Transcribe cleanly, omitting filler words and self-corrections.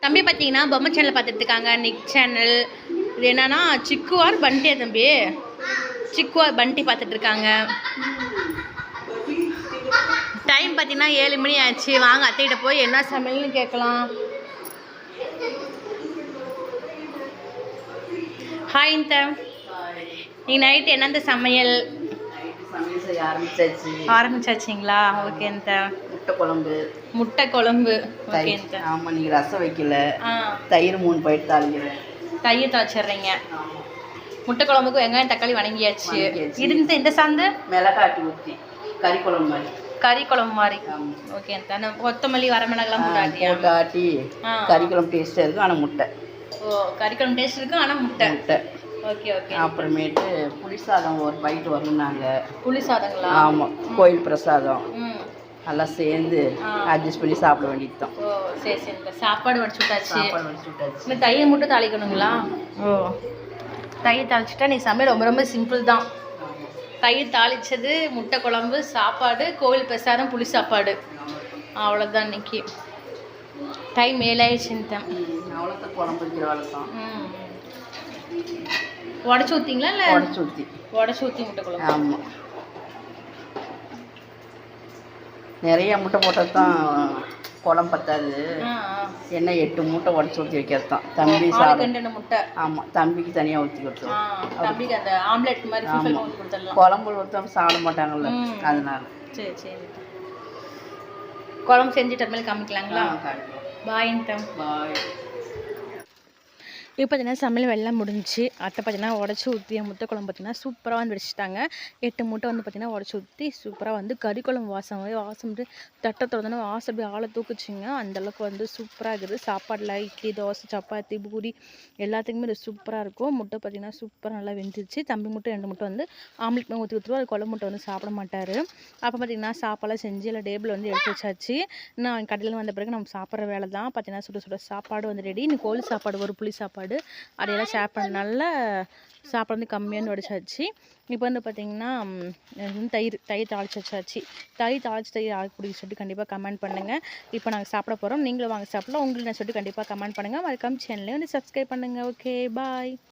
தம்பி பார்த்தீங்கன்னா பொம்மை சேனல் பார்த்துட்டு இருக்காங்க. நிக் சேனல். இது என்னன்னா சிக்குவார் பண்டியா தம்பி, சிக்குவார் பண்டி பார்த்துட்டு இருக்காங்க. டைம் பார்த்தீங்கன்னா 7 மணி ஆச்சு. வாங்க அத்தைகிட்ட போய் என்ன சமையல்னு கேட்கலாம். ஹாய் இந்த நீ நைட்டு என்னந்த சமையல் ஆரம்பிச்சாச்சுங்களா? ஓகே இந்த முட்டை குழம்பு ஓகே இந்த. ஆமாம், நீங்கள் ரசம் வைக்கல, தயிர் 3 பாக்கெட் தாளிக்கிறேன். தயிர் தாளிச்சிடுறீங்க. முட்டை குழம்புக்கு வெங்காயம் தக்காளி வணங்கியாச்சு. இருந்து இந்த சாந்து மிளகாட்டி ஊற்றி கறி குழம்பு மாதிரி. கறி குழம்பு மாதிரி ஓகே. கொத்தமல்லி வரமிளகெல்லாம் போட்டாட்டி கறி குழம்பு டேஸ்ட்டாக இருக்கும். ஆனால் முட்டை. ஓ, கறி குழம்பு டேஸ்ட் இருக்கும் ஆனால் முட்டை. Okay okay. அப்புறமேட்டு புளி சாதம் ஒரு பாக்கெட் வரணுன்னாங்க. புளி சாதங்களா? ஆமாம், கோயில் பிரசாதம் எல்லாம் சேர்ந்து அட்ஜஸ்ட் பண்ணி சாப்பிட வேண்டியது தான். ஓ சரி சரி. சாப்பாடு வடிச்சு விட்டாச்சு. இந்த தயிர் மட்டும் தாளிக்கணுங்களா? ஓ, தயிர் தாளிச்சிட்டா நீ சமையல் ரொம்ப ரொம்ப சிம்பிள் தான். தயிர் தாளித்தது, முட்டை குழம்பு, சாப்பாடு, கோவில் பிரசாதம், புளி சாப்பாடு, அவ்வளோதான் இன்னைக்கு. டைம் 7 ஆயிடுச்சுன்ட்டேன். அவ்வளோதான். குழம்பு வைக்கிற வேலை தான். உடச்சி ஊற்றிங்களா? இல்லை உடச்சி ஊற்றி முட்டை குழம்பு. ஆமாம், நிறைய முட்டை போட்டது தான் குழம்பு பத்தாது. என்ன 8 முட்டை உடச்சி ஊற்றி வைக்கிறது தான். தம்பி சாப்பிட முட்டை. ஆமாம், தம்பிக்கு தனியாக ஊற்றி கொடுத்துருவோம். தம்பிக்கு அந்த ஆம்லெட் மாதிரி ஊற்றி கொடுத்துடலாம். குழம்பு ஊற்றாமல் சாப்பிட மாட்டாங்கல்ல, அதனால. சரி சரி. குழம்பு செஞ்சுட்டு மேலே காமிக்கலாங்களா? பாய். பாய். இப்போ பார்த்தீங்கன்னா சமையல் வெள்ளம் முடிஞ்சு. அத்தை பார்த்தீங்கன்னா உடச்சி ஊற்றி முட்டை குழம்பு பார்த்தீங்கன்னா சூப்பராக வந்து வச்சுட்டாங்க. 8 முட்டை வந்து பார்த்தீங்கன்னா உடச்சி ஊற்றி சூப்பராக வந்து கறி குழம்பு வாசம் வந்து தட்டை திறந்தோன்னா வாசம் அப்படி ஆளை தூக்குச்சிங்க. அந்தளவுக்கு வந்து சூப்பராக இருக்குது. சாப்பாடில் இட்லி, தோசை, சப்பாத்தி, பூரி எல்லாத்துக்குமே இது சூப்பராக இருக்கும். முட்டை பார்த்தீங்கன்னா சூப்பராக நல்லா வெந்துருச்சு. தம்பி முட்டை 2 முட்டை வந்து ஆம்லெட் ஊற்றி ஊற்றுருவோம். அது குழம்பு முட்டை வந்து சாப்பிட மாட்டார். அப்போ பார்த்தீங்கன்னா சாப்பாடெல்லாம் செஞ்சு எல்லாம் டேபிள் வந்து எடுத்து வச்சாச்சு. இன்னும் கடையில் வந்த பிறகு நம்ம சாப்பிட்ற வேலை தான். பார்த்தீங்கன்னா சுட சுட சாப்பாடு வந்து ரெடி. இன்னும் கோழி சாப்பாடு, ஒரு புளி சாப்பாடு, அதையெல்லாம் ஷேர் பண்ணனால சாப்பாடு வந்து கம்மியாக வடிச்சாச்சு. இப்போ வந்து பார்த்திங்கன்னா தயிர் தாளிச்சு வச்சாச்சு. தயிர் யாருக்கு பிடிக்க சொல்லிட்டு கண்டிப்பாக கமெண்ட் பண்ணுங்கள். இப்போ நாங்கள் சாப்பிட போகிறோம். நீங்களும் வாங்க சாப்பிடலாம். உங்களுக்கு நான் சொல்லிட்டு கண்டிப்பாக கமெண்ட் பண்ணுங்கள். மறக்காம சேனலே வந்து சப்ஸ்கிரைப் பண்ணுங்கள். ஓகே, பாய்.